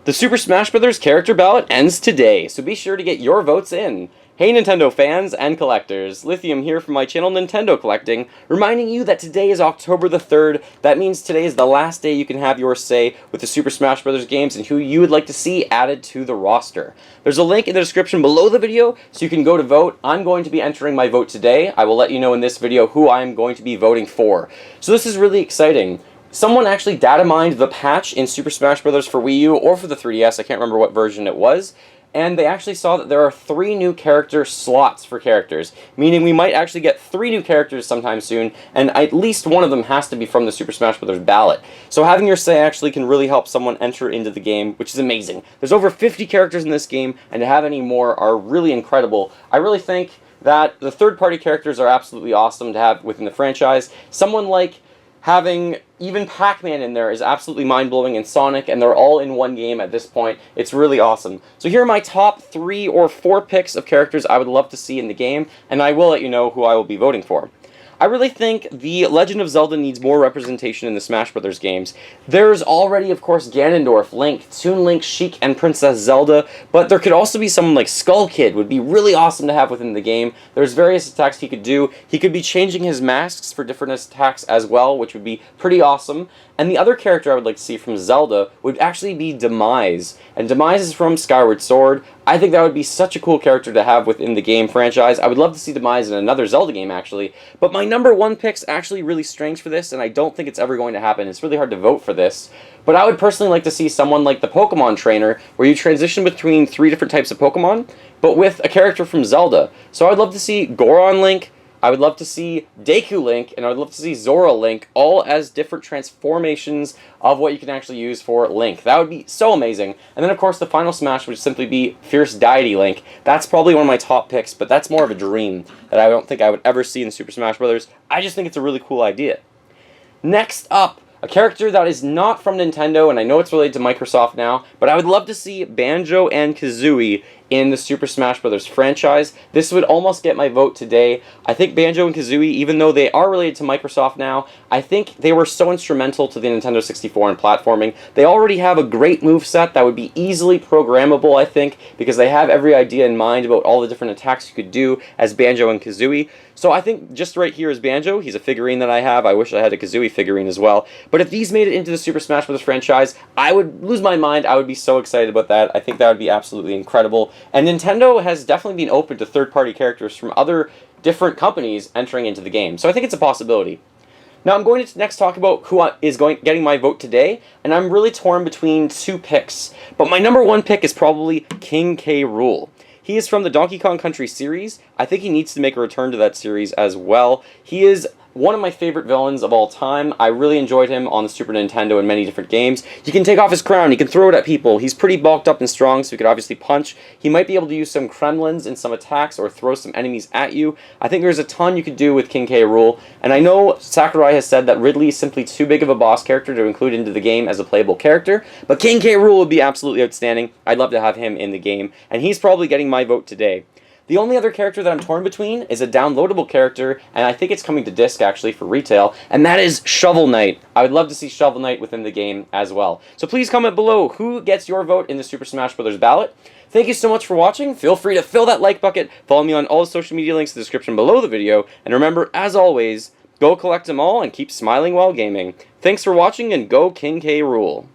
The Super Smash Bros. Character ballot ends today, so be sure to get your votes in. Hey Nintendo fans and collectors, Lithium here from my channel Nintendo Collecting, reminding you that today is October the 3rd. That means today is the last day you can have your say with the Super Smash Bros. Games and who you would like to see added to the roster. There's a link in the description below the video so you can go to vote. I'm going to be entering my vote today. I will let you know in this video who I'm going to be voting for. So this is really exciting. Someone actually data mined the patch in Super Smash Bros. For Wii U or for the 3DS, I can't remember what version it was, and they actually saw that there are 3 new character slots for characters, meaning we might actually get 3 new characters sometime soon, and at least one of them has to be from the Super Smash Bros. Ballot. So having your say actually can really help someone enter into the game, which is amazing. There's over 50 characters in this game, and to have any more are really incredible. I really think that the third-party characters are absolutely awesome to have within the franchise. Someone like having even Pac-Man in there is absolutely mind-blowing, and Sonic, and they're all in one game at this point. It's really awesome. So here are my top 3 or 4 picks of characters I would love to see in the game, and I will let you know who I will be voting for. I really think The Legend of Zelda needs more representation in the Smash Bros. Games. There's already, of course, Ganondorf, Link, Toon Link, Sheik, and Princess Zelda, but there could also be someone like Skull Kid, would be really awesome to have within the game. There's various attacks he could do. He could be changing his masks for different attacks as well, which would be pretty awesome. And the other character I would like to see from Zelda would actually be Demise. And Demise is from Skyward Sword. I think that would be such a cool character to have within the game franchise. I would love to see Demise in another Zelda game, actually. But my number 1 pick's actually really strange for this, and I don't think it's ever going to happen. It's really hard to vote for this. But I would personally like to see someone like the Pokemon Trainer, where you transition between 3 different types of Pokemon, but with a character from Zelda. So I would love to see Goron Link, I would love to see Deku Link, and I would love to see Zora Link, all as different transformations of what you can actually use for Link. That would be so amazing. And then, of course, the final Smash would simply be Fierce Deity Link. That's probably one of my top picks, but that's more of a dream that I don't think I would ever see in Super Smash Bros. I just think it's a really cool idea. Next up, a character that is not from Nintendo, and I know it's related to Microsoft now, but I would love to see Banjo and Kazooie in the Super Smash Bros. Franchise. This would almost get my vote today. I think Banjo and Kazooie, even though they are related to Microsoft now, I think they were so instrumental to the Nintendo 64 and platforming. They already have a great moveset that would be easily programmable, I think, because they have every idea in mind about all the different attacks you could do as Banjo and Kazooie. So I think just right here is Banjo. He's a figurine that I have. I wish I had a Kazooie figurine as well. But if these made it into the Super Smash Bros. Franchise, I would lose my mind. I would be so excited about that. I think that would be absolutely incredible. And Nintendo has definitely been open to third-party characters from other different companies entering into the game. So I think it's a possibility. Now I'm going to next talk about who is getting my vote today, and I'm really torn between 2 picks. But my number 1 pick is probably King K. Rool. He is from the Donkey Kong Country series. I think he needs to make a return to that series as well. He is one of my favorite villains of all time. I really enjoyed him on the Super Nintendo in many different games. He can take off his crown, he can throw it at people, he's pretty bulked up and strong, so he could obviously punch. He might be able to use some Kremlins in some attacks or throw some enemies at you. I think there's a ton you could do with King K. Rool, and I know Sakurai has said that Ridley is simply too big of a boss character to include into the game as a playable character, but King K. Rool would be absolutely outstanding. I'd love to have him in the game, and he's probably getting my vote today. The only other character that I'm torn between is a downloadable character, and I think it's coming to disc actually for retail, and that is Shovel Knight. I would love to see Shovel Knight within the game as well. So please comment below who gets your vote in the Super Smash Bros. Ballot. Thank you so much for watching. Feel free to fill that like bucket, follow me on all the social media links in the description below the video, and remember, as always, go collect them all and keep smiling while gaming. Thanks for watching, and go King K. Rool.